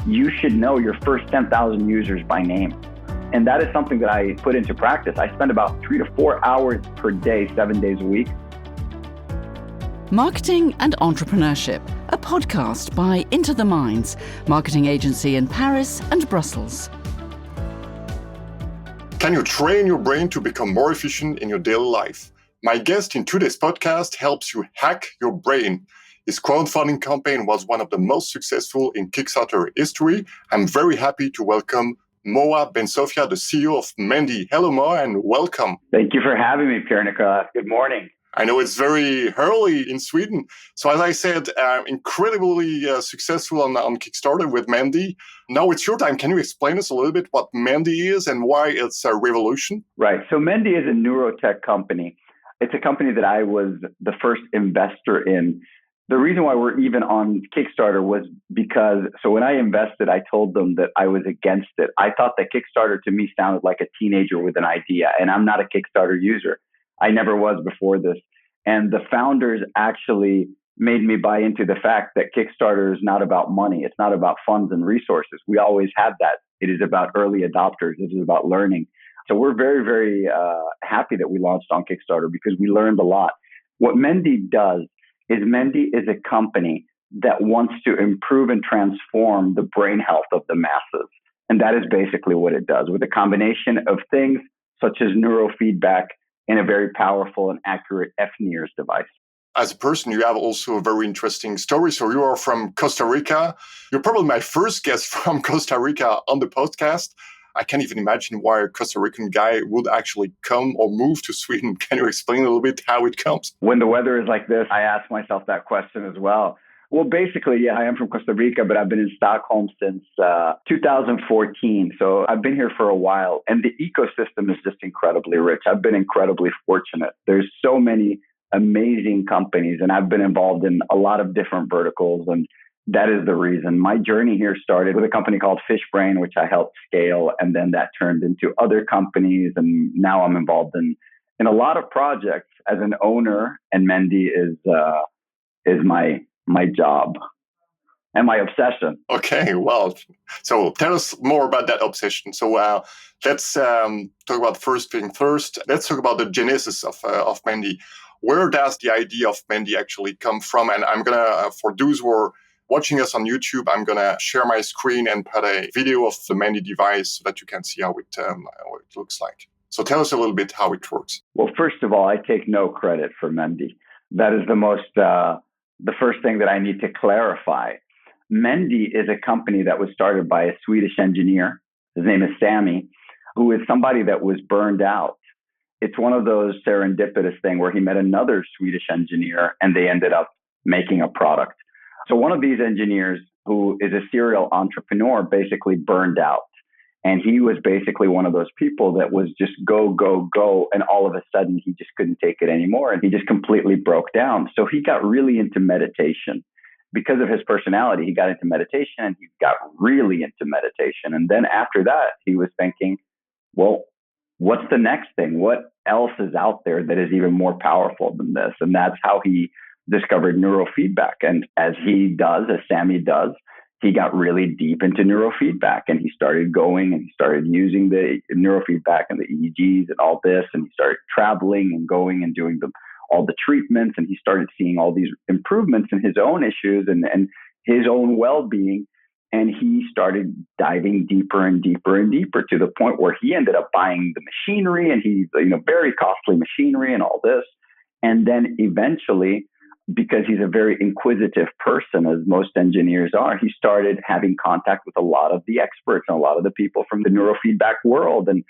you should know your first 10,000 users by name. And that is something that I put into practice. I spend about 3 to 4 hours per day, 7 days a week. Marketing and Entrepreneurship, a podcast by Into the Minds, marketing agency in Paris and Brussels. Can you train your brain to become more efficient in your daily life? My guest in today's podcast helps you hack your brain. His crowdfunding campaign was one of the most successful in Kickstarter history. I'm very happy to welcome Moa Ben Sofia, the CEO of Mendi. Hello, Moa, and welcome. Thank you for having me, Pierre-Nicolas. Good morning. I know it's very early in Sweden. So as I said, incredibly successful on Kickstarter with Mendi. Now it's your time. Can you explain us a little bit what Mendi is and why it's a revolution? Right. So Mendi is a neurotech company. It's a company that I was the first investor in. The reason why we're even on Kickstarter was because, so when I invested, I told them that I was against it. I thought that Kickstarter to me sounded like a teenager with an idea, and I'm not a Kickstarter user. I never was before this. And the founders actually made me buy into the fact that Kickstarter is not about money. It's not about funds and resources. We always had that. It is about early adopters. It is about learning. So we're very, very happy that we launched on Kickstarter because we learned a lot. What Mendi does is Mendi is a company that wants to improve and transform the brain health of the masses. And that is basically what it does with a combination of things such as neurofeedback and a very powerful and accurate FNIRS device. As a person, you have also a very interesting story. So you are from Costa Rica. You're probably my first guest from Costa Rica on the podcast. I can't even imagine why a Costa Rican guy would actually come or move to Sweden. Can you explain a little bit how it comes? When the weather is like this, I ask myself that question as well. Well, basically, yeah, I am from Costa Rica, but I've been in Stockholm since 2014. So I've been here for a while, and the ecosystem is just incredibly rich. I've been incredibly fortunate. There's so many amazing companies, and I've been involved in a lot of different verticals, and that is the reason. My journey here started with a company called Fishbrain, which I helped scale, and then that turned into other companies, and now I'm involved in a lot of projects as an owner, and Mendi is my job and my obsession. Okay, well, so tell us more about that obsession. So let's talk about first thing first. Let's talk about the genesis of Mendi. Where does the idea of Mendi actually come from? And I'm going to, for those who are watching us on YouTube, I'm going to share my screen and put a video of the Mendi device so that you can see how it looks like. So tell us a little bit how it works. Well, first of all, I take no credit for Mendi. That is the first thing that I need to clarify. Mendi is a company that was started by a Swedish engineer. His name is Sammy, who is somebody that was burned out. It's one of those serendipitous things where he met another Swedish engineer and they ended up making a product. So one of these engineers, who is a serial entrepreneur, basically burned out. And he was basically one of those people that was just go, go, go. And all of a sudden, he just couldn't take it anymore. And he just completely broke down. So he got really into meditation. Because of his personality, he got into meditation and he got really into meditation. And then after that, he was thinking, well, what's the next thing? What else is out there that is even more powerful than this? And that's how he discovered neurofeedback. And as Sammy does, he got really deep into neurofeedback and he started going and he started using the neurofeedback and the EEGs and all this. And he started traveling and going and doing all the treatments. And he started seeing all these improvements in his own issues and his own well-being. And he started diving deeper and deeper and deeper to the point where he ended up buying the machinery and very costly machinery and all this. And then eventually, because he's a very inquisitive person, as most engineers are, he started having contact with a lot of the experts and a lot of the people from the neurofeedback world. And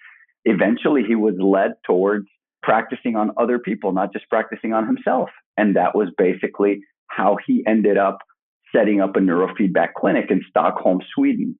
eventually he was led towards practicing on other people, not just practicing on himself. And that was basically how he ended up setting up a neurofeedback clinic in Stockholm, Sweden.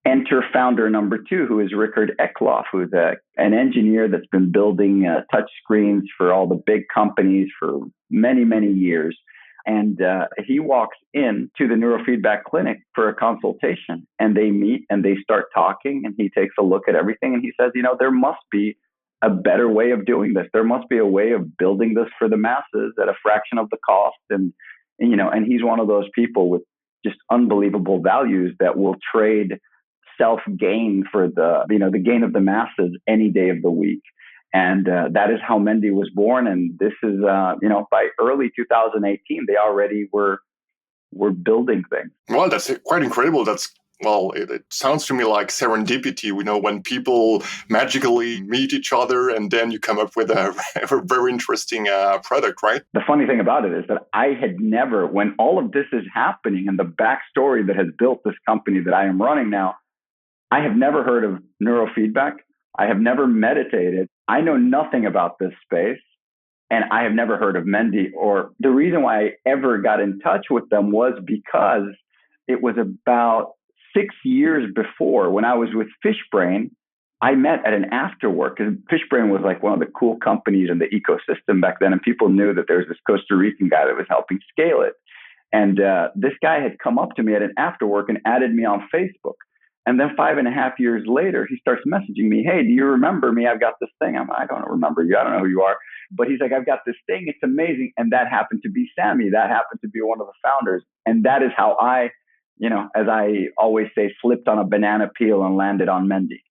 Enter founder number 2, who is Rickard Eklof, who's an engineer that's been building touch screens for all the big companies for many, many years. And he walks in to the neurofeedback clinic for a consultation, and they meet and they start talking, and he takes a look at everything and he says, there must be a better way of doing this. There must be a way of building this for the masses at a fraction of the cost. And he's one of those people with just unbelievable values that will trade self-gain for the gain of the masses any day of the week. And that is how Mendi was born. And this is, by early 2018, they already were building things. Well, that's quite incredible. It sounds to me like serendipity, when people magically meet each other and then you come up with a very interesting product, right? The funny thing about it is that I had never, when all of this is happening and the backstory that has built this company that I am running now, I have never heard of neurofeedback. I have never meditated. I know nothing about this space. And I have never heard of Mendi. Or the reason why I ever got in touch with them was because it was about 6 years before, when I was with Fishbrain, I met at an afterwork, because Fishbrain was like one of the cool companies in the ecosystem back then. And people knew that there was this Costa Rican guy that was helping scale it. And this guy had come up to me at an afterwork and added me on Facebook. And then 5.5 years later, he starts messaging me, "Hey, do you remember me? I've got this thing." I don't remember you. I don't know who you are. But he's like, "I've got this thing. It's amazing." And that happened to be Sammy. That happened to be one of the founders. And that is how I, as I always say, slipped on a banana peel and landed on Mendi.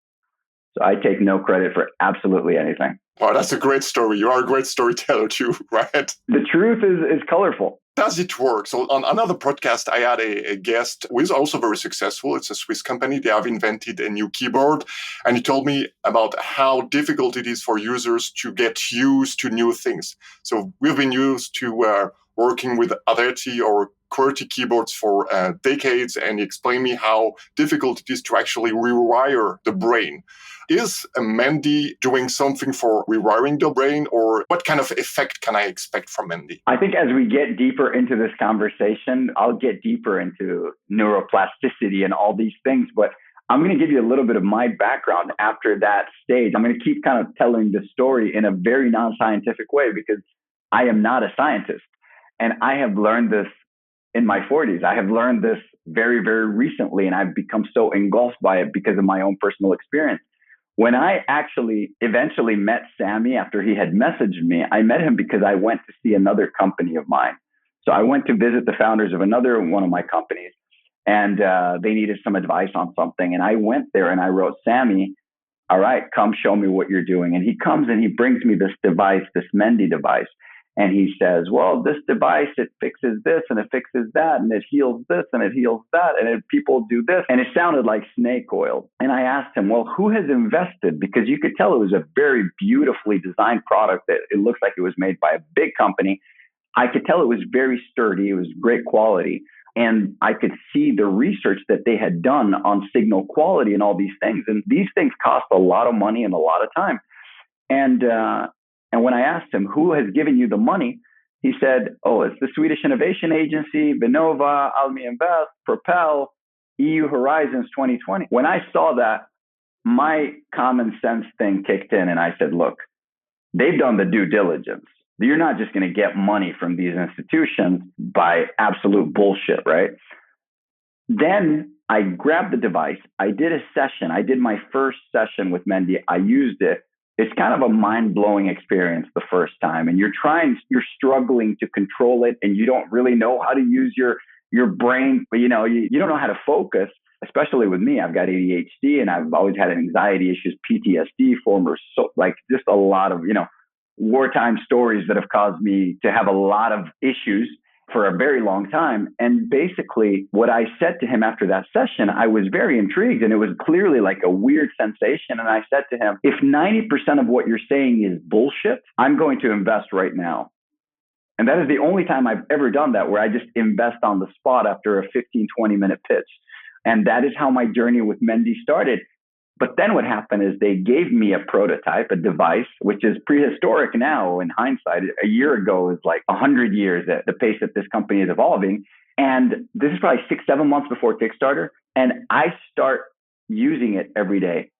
So I take no credit for absolutely anything. Wow, that's a great story. You are a great storyteller too, right? The truth is colorful. Does it work? So on another podcast, I had a guest who is also very successful. It's a Swiss company. They have invented a new keyboard. And he told me about how difficult it is for users to get used to new things. So we've been used to working with Averti or QWERTY keyboards for decades. And he explained me how difficult it is to actually rewire the brain. Is Mendi doing something for rewiring the brain, or what kind of effect can I expect from Mendi? I think as we get deeper into this conversation, I'll get deeper into neuroplasticity and all these things, but I'm going to give you a little bit of my background after that stage. I'm going to keep kind of telling the story in a very non-scientific way because I am not a scientist. And I have learned this in my 40s. I have learned this very, very recently, and I've become so engulfed by it because of my own personal experience. When I actually eventually met Sammy after he had messaged me, I met him because I went to see another company of mine. So I went to visit the founders of another one of my companies, and they needed some advice on something. And I went there and I wrote, "Sammy, all right, come show me what you're doing." And he comes and he brings me this device, this Mendi device. And he says, "Well, this device, it fixes this and it fixes that and it heals this and it heals that and people do this." And it sounded like snake oil. And I asked him, "Well, who has invested?" Because you could tell it was a very beautifully designed product that it looks like it was made by a big company. I could tell it was very sturdy. It was great quality. And I could see the research that they had done on signal quality and all these things. And these things cost a lot of money and a lot of time. And when I asked him, "Who has given you the money?" he said, "Oh, it's the Swedish Innovation Agency, Vinnova, Almi Invest, Propel, EU Horizons 2020. When I saw that, my common sense thing kicked in and I said, "Look, they've done the due diligence. You're not just going to get money from these institutions by absolute bullshit, right?" Then I grabbed the device. I did a session. I did my first session with Mendi. I used it. It's kind of a mind-blowing experience the first time. And you're struggling to control it and you don't really know how to use your brain, but you don't know how to focus, especially with me. I've got ADHD and I've always had anxiety issues, PTSD, just a lot of, wartime stories that have caused me to have a lot of issues for a very long time. And basically what I said to him after that session, I was very intrigued and it was clearly like a weird sensation. And I said to him, "If 90% of what you're saying is bullshit, I'm going to invest right now." And that is the only time I've ever done that, where I just invest on the spot after a 15, 20-minute pitch. And that is how my journey with Mendi started. But then what happened is they gave me a prototype, a device, which is prehistoric now in hindsight. A year ago is like 100 years at the pace that this company is evolving. And this is probably 6-7 months before Kickstarter. And I start using it every day.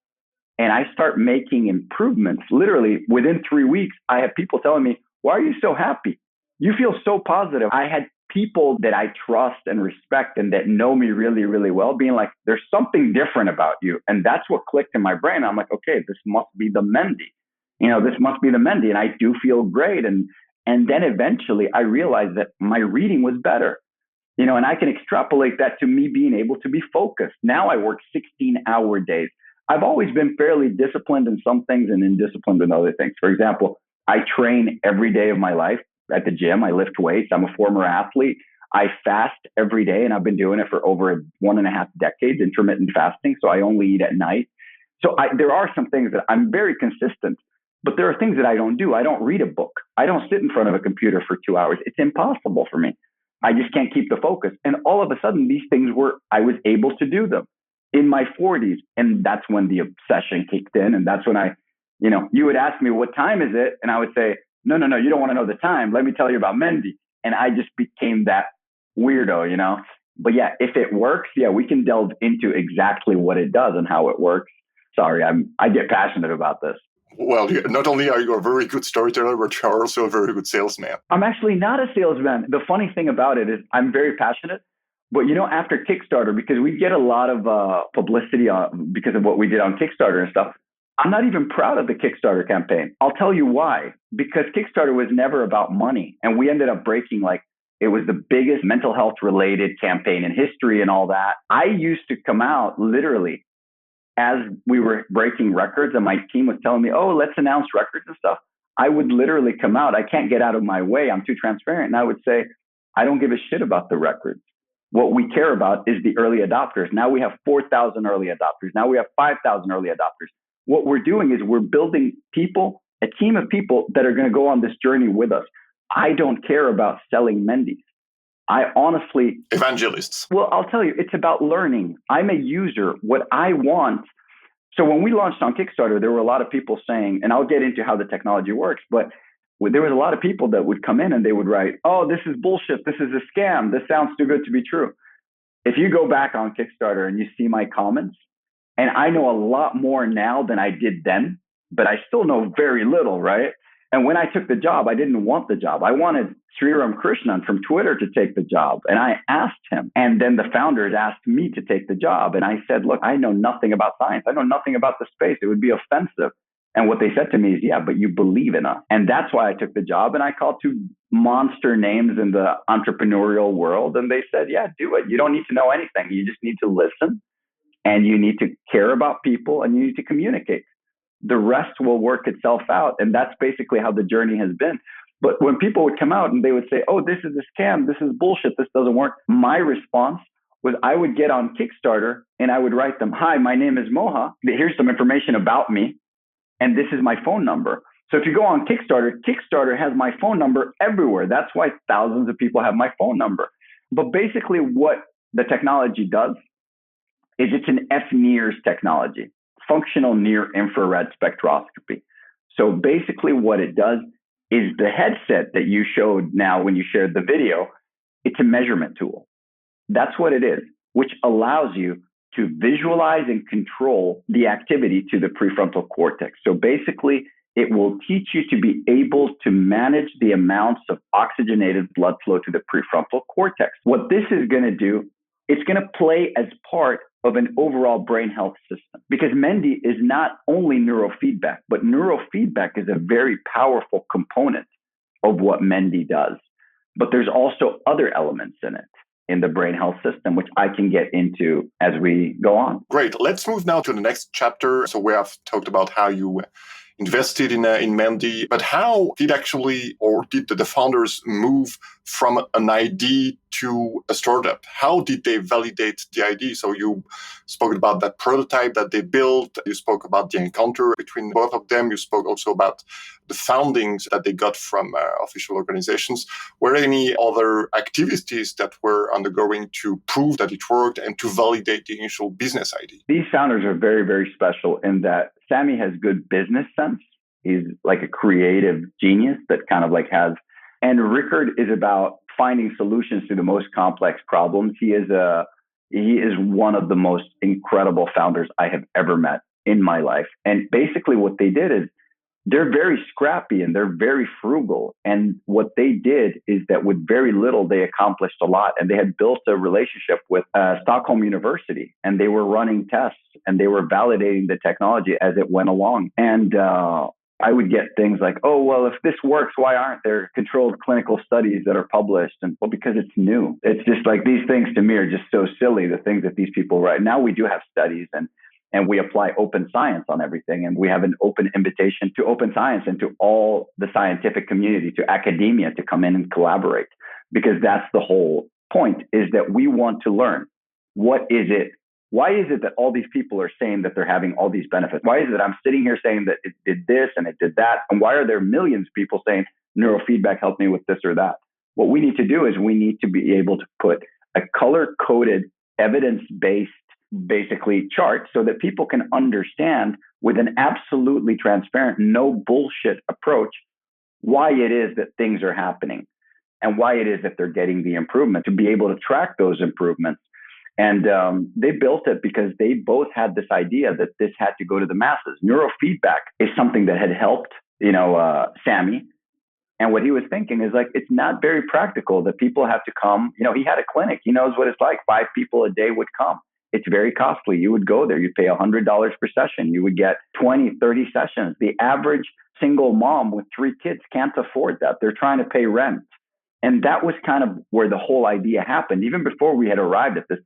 And I start making improvements. Literally within 3 weeks, I have people telling me, "Why are you so happy? You feel so positive." I had people that I trust and respect and that know me really, really well being like, "There's something different about you." And that's what clicked in my brain. I'm like, okay, this must be the Mendi. This must be the Mendi. And I do feel great. And then eventually I realized that my reading was better. And I can extrapolate that to me being able to be focused. Now I work 16-hour days. I've always been fairly disciplined in some things and indisciplined in other things. For example, I train every day of my life at the gym. I lift weights. I'm a former athlete. I fast every day, and I've been doing it for over 1.5 decades, intermittent fasting. So I only eat at night. So there are some things that I'm very consistent, but there are things that I don't do. I don't read a book. I don't sit in front of a computer for 2 hours. It's impossible for me. I just can't keep the focus. And all of a sudden, these things I was able to do them in my 40s. And that's when the obsession kicked in. And that's when you would ask me, what time is it? And I would say, no, you don't want to know the time. Let me tell you about Mendi. And I just became that weirdo. But yeah, if it works, yeah, we can delve into exactly what it does and how it works. Sorry, I get passionate about this. Well, not only are you a very good storyteller, but you're also a very good salesman. I'm actually not a salesman. The funny thing about it is I'm very passionate. But, after Kickstarter, because we get a lot of publicity because of what we did on Kickstarter and stuff, I'm not even proud of the Kickstarter campaign. I'll tell you why. Because Kickstarter was never about money. And we ended up breaking it was the biggest mental health related campaign in history and all that. I used to come out literally as we were breaking records and my team was telling me, oh, let's announce records and stuff. I would literally come out. I can't get out of my way. I'm too transparent. And I would say, I don't give a shit about the records. What we care about is the early adopters. Now we have 4,000 early adopters. Now we have 5,000 early adopters. What we're doing is we're building people, a team of people that are going to go on this journey with us. I don't care about selling Mendis. I honestly... Evangelists. Well, I'll tell you, it's about learning. I'm a user. What I want... So when we launched on Kickstarter, there were a lot of people saying, and I'll get into how the technology works, but there was a lot of people that would come in and they would write, oh, this is bullshit. This is a scam. This sounds too good to be true. If you go back on Kickstarter and you see my comments, and I know a lot more now than I did then, but I still know very little, right? And when I took the job, I didn't want the job. I wanted Sriram Krishnan from Twitter to take the job. And I asked him. And then the founders asked me to take the job. And I said, look, I know nothing about science. I know nothing about the space. It would be offensive. And what they said to me is, yeah, but you believe in us. And that's why I took the job. And I called 2 monster names in the entrepreneurial world. And they said, yeah, do it. You don't need to know anything. You just need to listen. And you need to care about people. And you need to communicate. The rest will work itself out. And that's basically how the journey has been. But when people would come out and they would say, oh, this is a scam, this is bullshit, this doesn't work, my response was I would get on Kickstarter and I would write them, hi, my name is Moha. Here's some information about me. And this is my phone number. So if you go on Kickstarter, Kickstarter has my phone number everywhere. That's why thousands of people have my phone number. But basically what the technology does is it's an FNIRS technology. Functional near infrared spectroscopy. So basically what it does is the headset that you showed now when you shared the video, it's a measurement tool. That's what it is, which allows you to visualize and control the activity to the prefrontal cortex. So basically it will teach you to be able to manage the amounts of oxygenated blood flow to the prefrontal cortex. What this is going to do, it's going to play as part of an overall brain health system. Because Mendi is not only neurofeedback, but neurofeedback is a very powerful component of what Mendi does. But there's also other elements in it, in the brain health system, which I can get into as we go on. Great. Let's move now to the next chapter. So we have talked about how you invested in Mendi, but how did the founders move from an idea to a startup? How did they validate the idea? So you spoke about that prototype that they built. You spoke about the encounter between both of them. You spoke also about the foundings that they got from official organizations. Were there any other activities that were undergoing to prove that it worked and to validate the initial business idea? These founders are very, very special in that Sammy has good business sense. He's like a creative genius that kind of has, and Rickard is about finding solutions to the most complex problems. He is one of the most incredible founders I have ever met in my life. And basically what they did is they're very scrappy and they're very frugal. And what they did is that with very little, they accomplished a lot. And they had built a relationship with Stockholm University, and they were running tests and they were validating the technology as it went along. And I would get things like, oh, well, if this works, why aren't there controlled clinical studies that are published? And well, because it's new. It's just like these things to me are just so silly, the things that these people write. Now we do have studies and we apply open science on everything. And we have an open invitation to open science and to all the scientific community, to academia to come in and collaborate. Because that's the whole point, is that we want to learn. What is it? Why is it that all these people are saying that they're having all these benefits? Why is it I'm sitting here saying that it did this and it did that? And why are there millions of people saying neurofeedback helped me with this or that? What we need to do is we need to be able to put a color-coded, evidence-based, basically chart so that people can understand with an absolutely transparent, no bullshit approach why it is that things are happening and why it is that they're getting the improvement, to be able to track those improvements. And they built it because they both had this idea that this had to go to the masses. Neurofeedback is something that had helped, Sammy. And what he was thinking is like, it's not very practical that people have to come. He had a clinic. He knows what it's like. 5 people a day would come. It's very costly. You would go there. You'd pay $100 per session. You would get 20, 30 sessions. The average single mom with 3 kids can't afford that. They're trying to pay rent. And that was kind of where the whole idea happened. Even before we had arrived at this,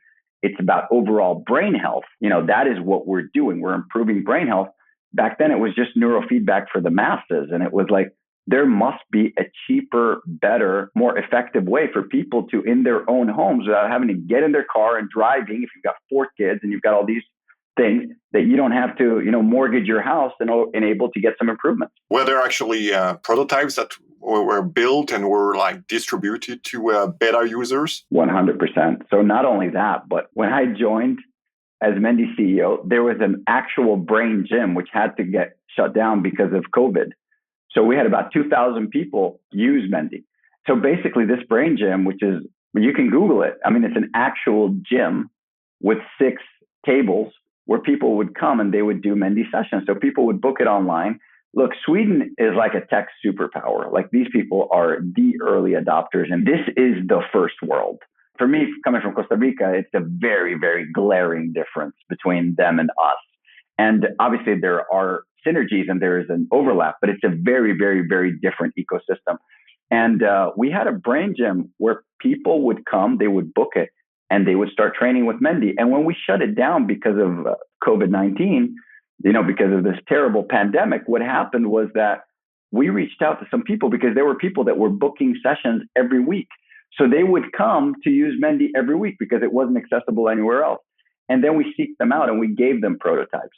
it's about overall brain health. That is what we're doing. We're improving brain health. Back then, it was just neurofeedback for the masses. And it was like, there must be a cheaper, better, more effective way for people to, in their own homes, without having to get in their car and driving. If you've got 4 kids and you've got all these things, that you don't have to, mortgage your house and able to get some improvements. Were there actually prototypes that were built and were like distributed to beta users? 100%. So not only that, but when I joined as Mendi CEO, there was an actual brain gym which had to get shut down because of COVID. So we had about 2,000 people use Mendi. So basically this brain gym, which is, you can Google it. I mean, it's an actual gym with 6 tables where people would come and they would do Mendi sessions. So people would book it online. Look, Sweden is like a tech superpower. Like, these people are the early adopters, and this is the first world. For me, coming from Costa Rica, it's a very, very glaring difference between them and us. And obviously there are synergies and there is an overlap, but it's a very, very, very different ecosystem. And we had a brain gym where people would come, they would book it, and they would start training with Mendi. And when we shut it down because of COVID-19, because of this terrible pandemic, what happened was that we reached out to some people because there were people that were booking sessions every week. So they would come to use Mendi every week because it wasn't accessible anywhere else. And then we seeked them out and we gave them prototypes.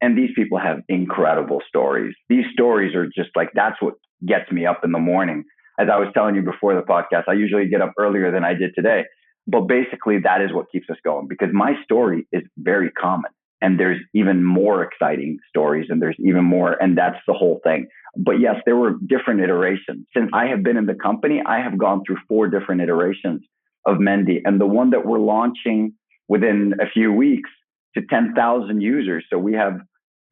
And these people have incredible stories. These stories are just like, that's what gets me up in the morning. As I was telling you before the podcast, I usually get up earlier than I did today. But basically, that is what keeps us going, because my story is very common. And there's even more exciting stories, and there's even more. And that's the whole thing. But yes, there were different iterations. Since I have been in the company, I have gone through 4 different iterations of Mendi. And the one that we're launching within a few weeks to 10,000 users. So we have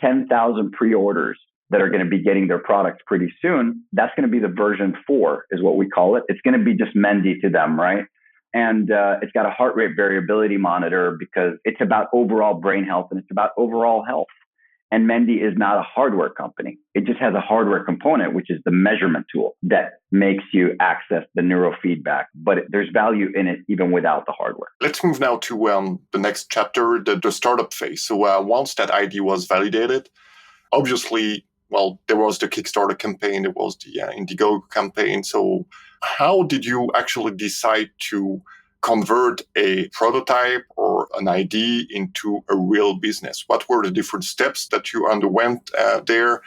10,000 pre-orders that are going to be getting their products pretty soon. That's going to be the version 4 is what we call it. It's going to be just Mendi to them, right? And it's got a heart rate variability monitor because it's about overall brain health and it's about overall health. And Mendi is not a hardware company. It just has a hardware component, which is the measurement tool that makes you access the neurofeedback. But there's value in it even without the hardware. Let's move now to the next chapter, the startup phase. So once that idea was validated, obviously, well, there was the Kickstarter campaign, there was the Indiegogo campaign. So how did you actually decide to convert a prototype or an idea into a real business? What were the different steps that you underwent there?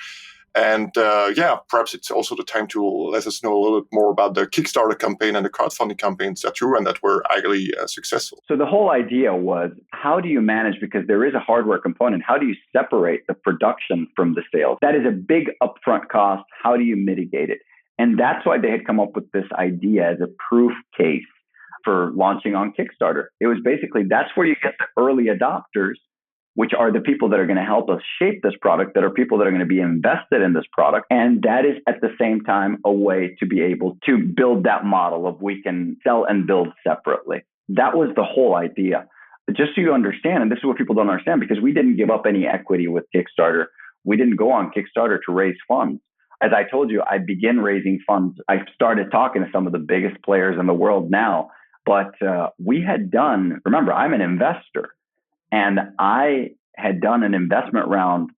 And perhaps it's also the time to let us know a little bit more about the Kickstarter campaign and the crowdfunding campaigns that you ran that were actually successful. So the whole idea was, how do you manage, because there is a hardware component, how do you separate the production from the sales? That is a big upfront cost. How do you mitigate it? And that's why they had come up with this idea as a proof case for launching on Kickstarter. It was basically, that's where you get the early adopters, which are the people that are going to help us shape this product, that are people that are going to be invested in this product. And that is at the same time a way to be able to build that model of we can sell and build separately. That was the whole idea. Just so you understand, and this is what people don't understand, because we didn't give up any equity with Kickstarter. We didn't go on Kickstarter to raise funds. As I told you, I began raising funds. I started talking to some of the biggest players in the world now, but we had done, remember, I'm an investor, and I had done an investment round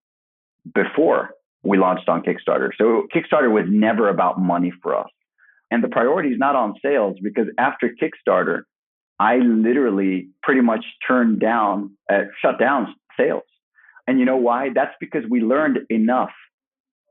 before we launched on Kickstarter. So Kickstarter was never about money for us. And the priority is not on sales, because after Kickstarter, I literally pretty much shut down sales. And you know why? That's because we learned enough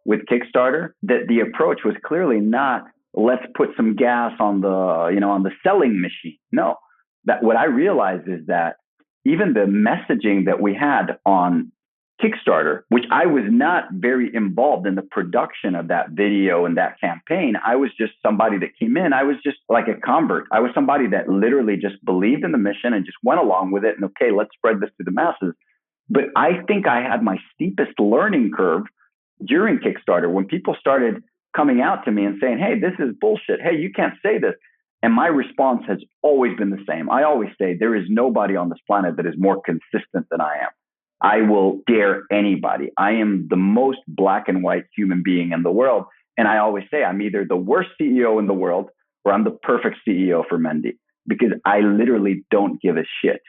with Kickstarter that the approach was clearly not, let's put some gas on the selling machine. No, that what I realized is that even the messaging that we had on Kickstarter, which I was not very involved in the production of that video and that campaign. I was just somebody that came in. I was just like a convert. I was somebody that literally just believed in the mission and just went along with it. And okay, let's spread this to the masses. But I think I had my steepest learning curve during Kickstarter when people started coming out to me and saying, hey, this is bullshit. Hey, you can't say this. And my response has always been the same. I always say there is nobody on this planet that is more consistent than I am. I will dare anybody. I am the most black and white human being in the world. And I always say I'm either the worst CEO in the world or I'm the perfect CEO for Mendi, because I literally don't give a shit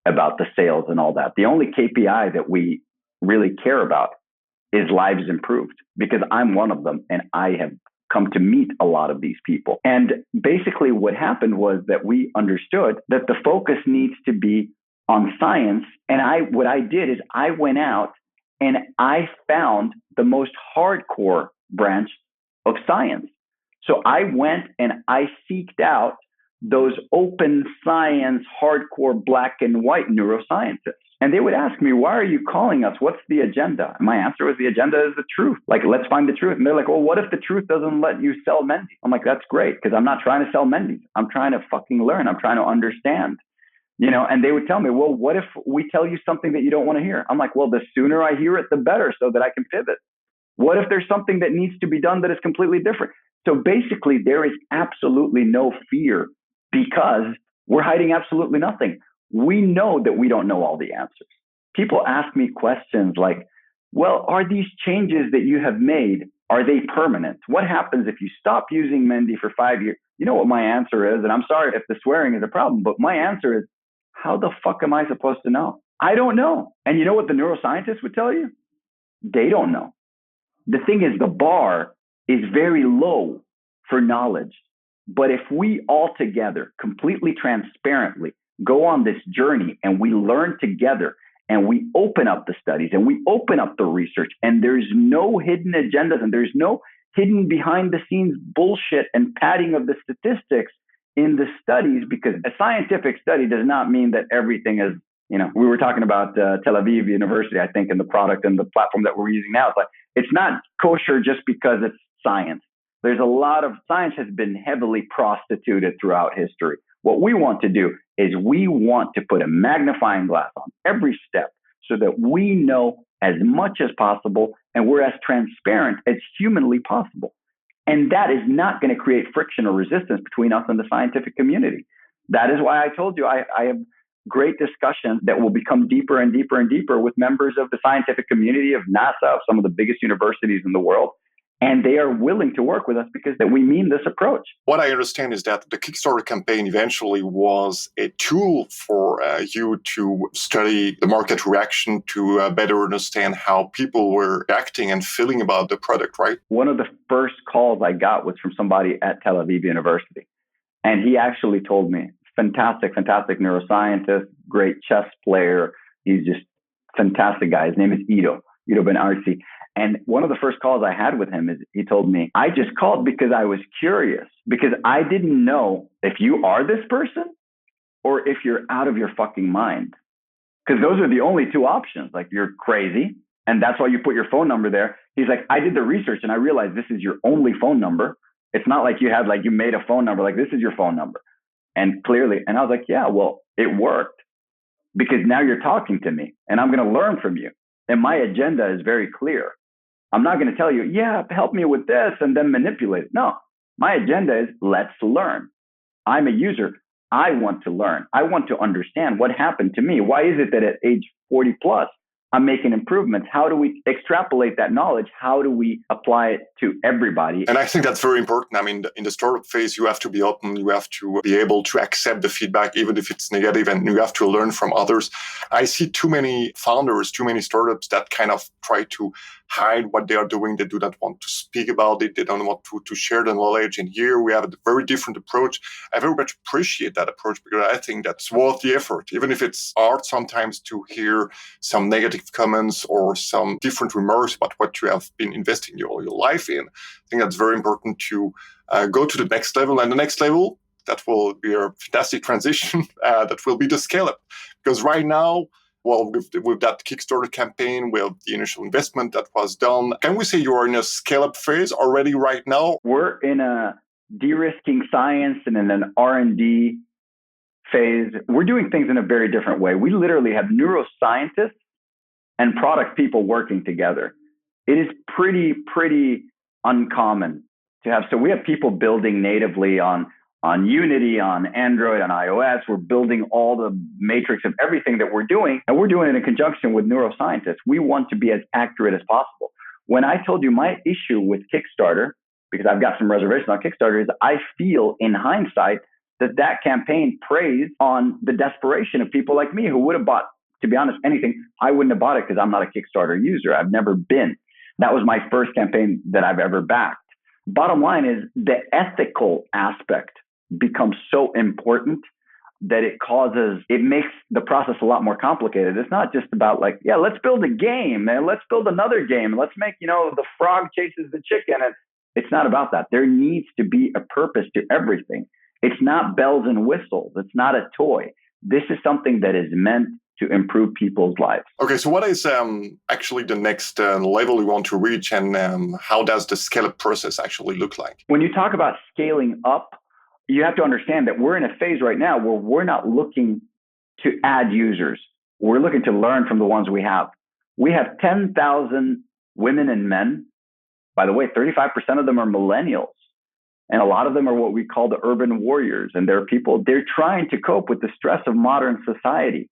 about the sales and all that. The only KPI that we really care about is lives improved, because I'm one of them and I have come to meet a lot of these people. And basically what happened was that we understood that the focus needs to be on science. And what I did is I went out and I found the most hardcore branch of science. So I went and I seeked out those open science, hardcore black and white neuroscientists. And they would ask me, why are you calling us? What's the agenda? And my answer was, the agenda is the truth. Like, let's find the truth. And they're like, well, what if the truth doesn't let you sell Mendi? I'm like, that's great, because I'm not trying to sell Mendi. I'm trying to fucking learn. I'm trying to understand. And they would tell me, well, what if we tell you something that you don't want to hear? I'm like, well, the sooner I hear it, the better, so that I can pivot. What if there's something that needs to be done that is completely different? So basically, there is absolutely no fear, because we're hiding absolutely nothing. We know that we don't know all the answers. People ask me questions like, well, are these changes that you have made, are they permanent? What happens if you stop using Mendi for 5 years? You know what my answer is? And I'm sorry if the swearing is a problem, but my answer is, how the fuck am I supposed to know? I don't know. And you know what the neuroscientists would tell you? They don't know. The thing is, the bar is very low for knowledge. But if we all together, completely transparently, go on this journey and we learn together and we open up the studies and we open up the research, and there's no hidden agendas and there's no hidden behind the scenes bullshit and padding of the statistics in the studies, because a scientific study does not mean that everything is, we were talking about Tel Aviv University, I think, and the product and the platform that we're using now. It's like, it's not kosher just because it's science. There's a lot of science has been heavily prostituted throughout history. What we want to do is we want to put a magnifying glass on every step so that we know as much as possible and we're as transparent as humanly possible. And that is not going to create friction or resistance between us and the scientific community. That is why I told you I have great discussions that will become deeper and deeper and deeper with members of the scientific community of NASA, of some of the biggest universities in the world. And they are willing to work with us because that we mean this approach. What I understand is that the Kickstarter campaign eventually was a tool for you to study the market reaction, to better understand how people were acting and feeling about the product, right? One of the first calls I got was from somebody at Tel Aviv University. And he actually told me, fantastic neuroscientist, great chess player. He's just fantastic guy. His name is Ido Ben Arsi. And one of the first calls I had with him is he told me, I just called because I was curious, because I didn't know if you are this person or if you're out of your fucking mind. Because those are the only two options. Like, you're crazy, and that's why you put your phone number there. He's like, I did the research and I realized this is your only phone number. It's not like you had, like, you made a phone number, like, this is your phone number. And clearly, and I was like, yeah, well, it worked, because now you're talking to me and I'm going to learn from you. And my agenda is very clear. I'm not going to tell you, yeah, help me with this and then manipulate it. No, my agenda is, let's learn. I'm a user. I want to learn. I want to understand what happened to me. Why is it that at age 40 plus, I'm making improvements. How do we extrapolate that knowledge? How do we apply it to everybody? And I think that's very important. I mean, in the startup phase, you have to be open. You have to be able to accept the feedback, even if it's negative, and you have to learn from others. I see too many founders, too many startups that kind of try to hide what they are doing. They do not want to speak about it. They don't want to share the knowledge. And here we have a very different approach. I very much appreciate that approach because I think that's worth the effort, even if it's hard sometimes to hear some negative comments or some different remarks about what you have been investing your life in. I think that's very important to go to the next level. And the next level, that will be a fantastic transition, that will be the scale-up. Because right now, well, with that Kickstarter campaign, with the initial investment that was done, can we say you are in a scale-up phase already right now? We're in a de-risking science and in an R&D phase. We're doing things in a very different way. We literally have neuroscientists and product people working together. It is pretty uncommon to have. So we have people building natively on Unity, on Android, on iOS. We're building all the matrix of everything that we're doing, and we're doing it in conjunction with neuroscientists. We want to be as accurate as possible. When I told you my issue with Kickstarter, because I've got some reservations on Kickstarter, is I feel in hindsight that campaign preys on the desperation of people like me who would have bought, to be honest, anything. I wouldn't have bought it because I'm not a Kickstarter user. I've never been. That was my first campaign that I've ever backed. Bottom line is the ethical aspect becomes so important that it makes the process a lot more complicated. It's not just about like, yeah, let's build a game and let's build another game. Let's make, the frog chases the chicken. And it's not about that. There needs to be a purpose to everything. It's not bells and whistles. It's not a toy. This is something that is meant to improve people's lives. Okay, so what is actually the next level you want to reach, and how does the scale-up process actually look like? When you talk about scaling up, you have to understand that we're in a phase right now where we're not looking to add users. We're looking to learn from the ones we have. We have 10,000 women and men. By the way, 35% of them are millennials. And a lot of them are what we call the urban warriors. And they're trying to cope with the stress of modern society.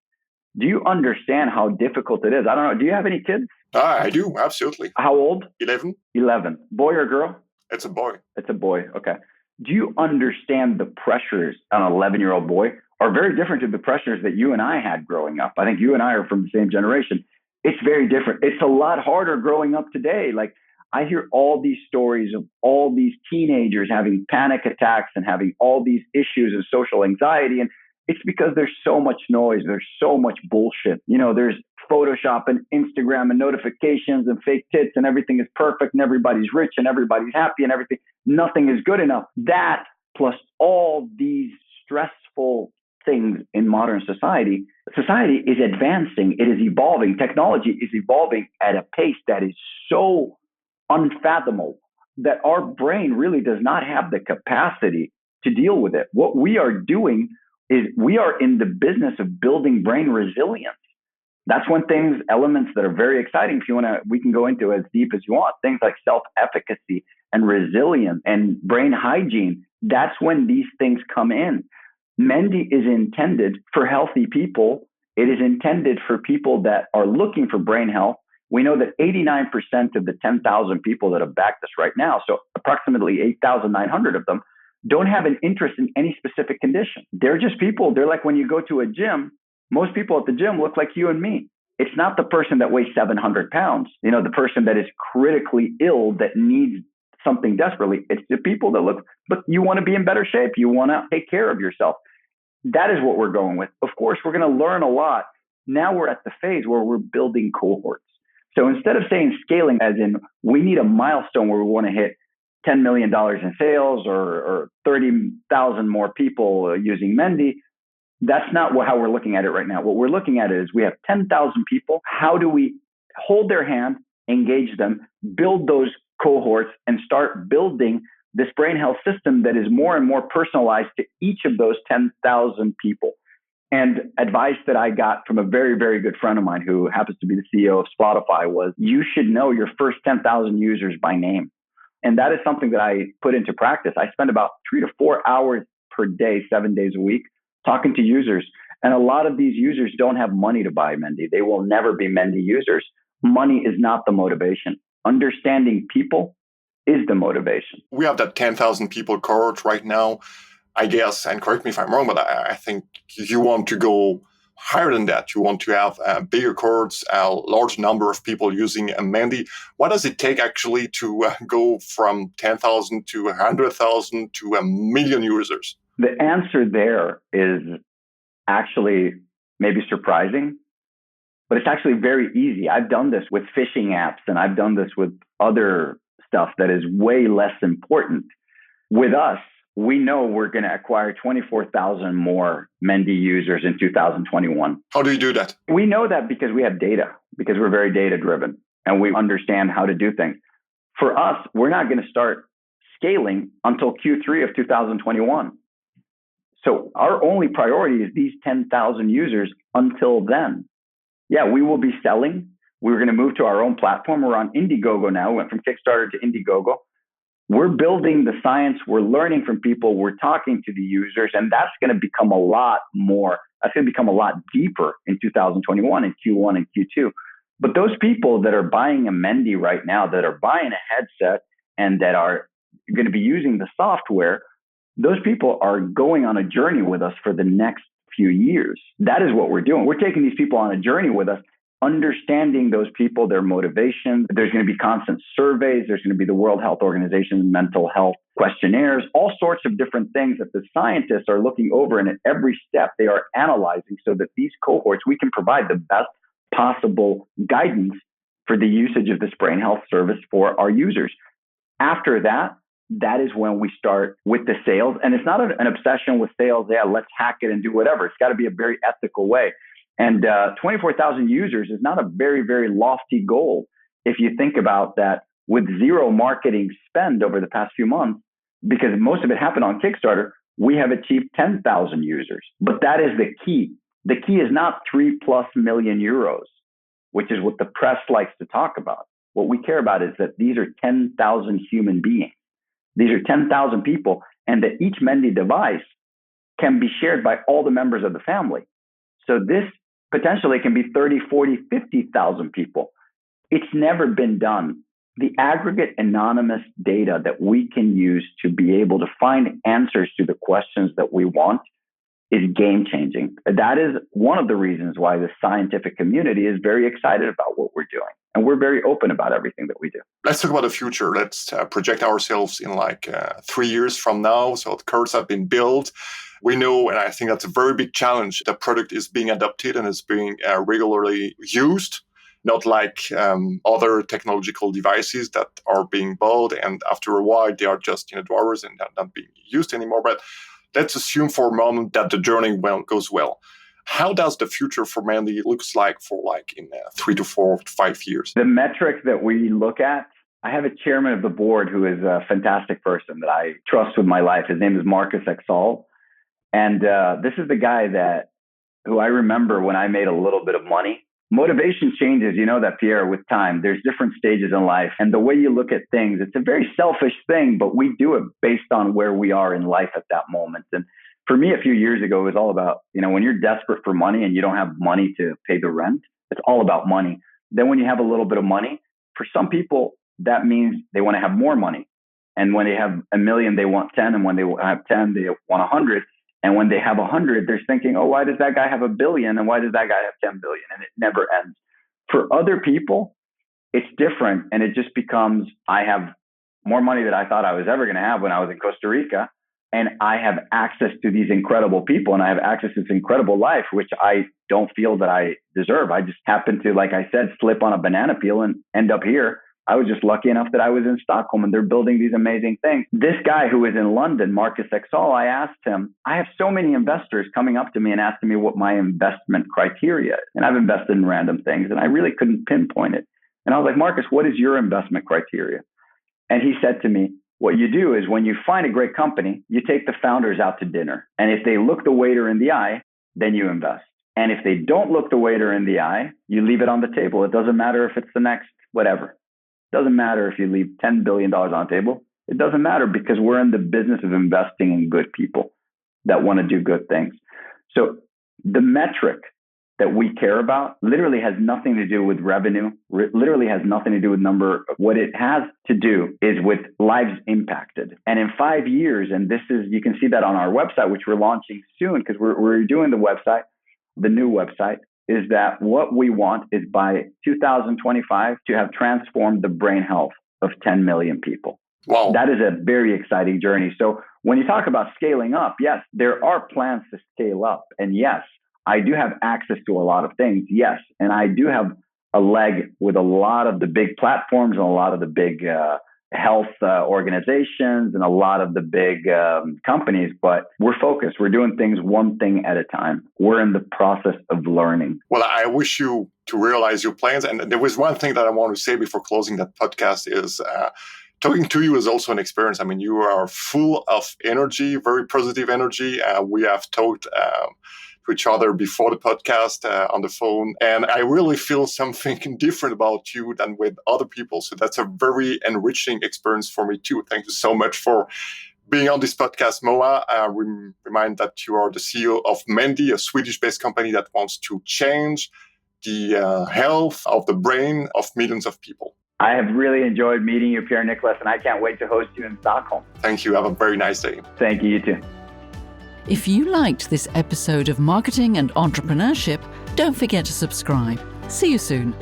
Do you understand how difficult it is? I don't know. Do you have any kids? I do, absolutely. How old? 11. 11. Boy or girl? It's a boy. It's a boy. Okay. Do you understand the pressures an 11-year-old boy are very different to the pressures that you and I had growing up? I think you and I are from the same generation. It's very different. It's a lot harder growing up today. Like, I hear all these stories of all these teenagers having panic attacks and having all these issues of social anxiety. And it's because there's so much noise. There's so much bullshit. There's Photoshop and Instagram and notifications and fake tits and everything is perfect and everybody's rich and everybody's happy and everything. Nothing is good enough. That plus all these stressful things in modern society is advancing. It is evolving. Technology is evolving at a pace that is so unfathomable that our brain really does not have the capacity to deal with it. What we are doing is we are in the business of building brain resilience. That's when elements that are very exciting, if you want to, we can go into as deep as you want, things like self-efficacy and resilience and brain hygiene. That's when these things come in. Mendi is intended for healthy people. It is intended for people that are looking for brain health. We know that 89% of the 10,000 people that have backed us right now, so approximately 8,900 of them, don't have an interest in any specific condition. They're just people. They're like when you go to a gym, most people at the gym look like you and me. It's not the person that weighs 700 pounds, the person that is critically ill that needs something desperately. It's the people that look, but you want to be in better shape. You want to take care of yourself. That is what we're going with. Of course, we're going to learn a lot. Now we're at the phase where we're building cohorts. So instead of saying scaling as in we need a milestone where we want to hit $10 million in sales or 30,000 more people using Mendi, that's not how we're looking at it right now. What we're looking at is we have 10,000 people. How do we hold their hand, engage them, build those cohorts, and start building this brain health system that is more and more personalized to each of those 10,000 people? And advice that I got from a very, very good friend of mine who happens to be the CEO of Spotify was, you should know your first 10,000 users by name. And that is something that I put into practice. I spend about 3 to 4 hours per day, 7 days a week, talking to users. And a lot of these users don't have money to buy Mendi. They will never be Mendi users. Money is not the motivation. Understanding people is the motivation. We have that 10,000 people cohort right now, I guess, and correct me if I'm wrong, but I think you want to go higher than that. You want to have bigger cohorts, a large number of people using Mendi. What does it take actually to go from 10,000 to 100,000 to 1,000,000 users? The answer there is actually maybe surprising, but it's actually very easy. I've done this with phishing apps, and I've done this with other stuff that is way less important. With us, we know we're going to acquire 24,000 more Mendi users in 2021. How do you do that? We know that because we have data, because we're very data driven and we understand how to do things. For us, we're not going to start scaling until Q3 of 2021. So our only priority is these 10,000 users until then. Yeah, we will be selling. We're going to move to our own platform. We're on Indiegogo now. We went from Kickstarter to Indiegogo. We're building the science. We're learning from people. We're talking to the users. And that's going to become a lot more. That's going to become a lot deeper in 2021 and Q1 and Q2. But those people that are buying a Mendi right now, that are buying a headset and that are going to be using the software, those people are going on a journey with us for the next few years. That is what we're doing. We're taking these people on a journey with us, understanding those people, their motivation. There's going to be constant surveys. There's going to be the World Health Organization mental health questionnaires, all sorts of different things that the scientists are looking over. And at every step, they are analyzing so that these cohorts, we can provide the best possible guidance for the usage of this brain health service for our users. After that, that is when we start with the sales. And it's not an obsession with sales. Yeah, let's hack it and do whatever. It's got to be a very ethical way. And 24,000 users is not a very, very lofty goal. If you think about that with zero marketing spend over the past few months, because most of it happened on Kickstarter, we have achieved 10,000 users. But that is the key. The key is not 3+ million euros, which is what the press likes to talk about. What we care about is that these are 10,000 human beings. These are 10,000 people, and that each Mendi device can be shared by all the members of the family. So this potentially can be 30, 40, 50,000 people. It's never been done. The aggregate anonymous data that we can use to be able to find answers to the questions that we want is game changing. That is one of the reasons why the scientific community is very excited about what we're doing. And we're very open about everything that we do. Let's talk about the future. Let's project ourselves in 3 years from now. So the curves have been built. We know, and I think that's a very big challenge, the product is being adopted and is being regularly used, not like other technological devices that are being bought and after a while they are just in drawers and not being used anymore. But let's assume for a moment that the journey goes well. How does the future for Mendi looks like for in 3 to 4 to 5 years? The metric that we look at, I have a chairman of the board who is a fantastic person that I trust with my life. His name is Marcus Exall. And this is the guy who I remember when I made a little bit of money. Motivation changes, you know that, Pierre, with time. There's different stages in life. And the way you look at things, it's a very selfish thing, but we do it based on where we are in life at that moment. And for me, a few years ago, it was all about, when you're desperate for money and you don't have money to pay the rent, it's all about money. Then when you have a little bit of money, for some people, that means they want to have more money. And when they have 1 million, they want 10. And when they have 10, they want 100. And when they have 100, they're thinking, oh, why does that guy have 1 billion? And why does that guy have 10 billion? And it never ends. For other people, it's different. And it just becomes, I have more money than I thought I was ever going to have when I was in Costa Rica. And I have access to these incredible people and I have access to this incredible life, which I don't feel that I deserve. I just happen to, like I said, slip on a banana peel and end up here. I was just lucky enough that I was in Stockholm and they're building these amazing things. This guy who is in London, Marcus Exall, I asked him, I have so many investors coming up to me and asking me what my investment criteria is. And I've invested in random things and I really couldn't pinpoint it. And I was like, Marcus, what is your investment criteria? And he said to me, what you do is when you find a great company, you take the founders out to dinner. And if they look the waiter in the eye, then you invest. And if they don't look the waiter in the eye, you leave it on the table. It doesn't matter if it's the next whatever. It doesn't matter if you leave $10 billion on the table. It doesn't matter because we're in the business of investing in good people that want to do good things. So the metric that we care about literally has nothing to do with revenue, literally has nothing to do with number. What it has to do is with lives impacted. And in 5 years, and you can see that on our website, which we're launching soon because we're doing the new website, is that what we want is by 2025 to have transformed the brain health of 10 million people. Wow. That is a very exciting journey. So when you talk about scaling up, yes, there are plans to scale up. And yes, I do have access to a lot of things. Yes. And I do have a leg with a lot of the big platforms and a lot of the big health organizations and a lot of the big companies, but we're focused. We're doing things one thing at a time. We're in the process of learning. Well, I wish you to realize your plans. And there was one thing that I want to say before closing that podcast is talking to you is also an experience. I mean, you are full of energy, very positive energy. We have talked to each other before the podcast on the phone. And I really feel something different about you than with other people. So that's a very enriching experience for me too. Thank you so much for being on this podcast, Moa. Remind that you are the CEO of Mendi, a Swedish-based company that wants to change the health of the brain of millions of people. I have really enjoyed meeting you, Pierre-Nicolas, and I can't wait to host you in Stockholm. Thank you. Have a very nice day. Thank you. You too. If you liked this episode of Marketing and Entrepreneurship, don't forget to subscribe. See you soon.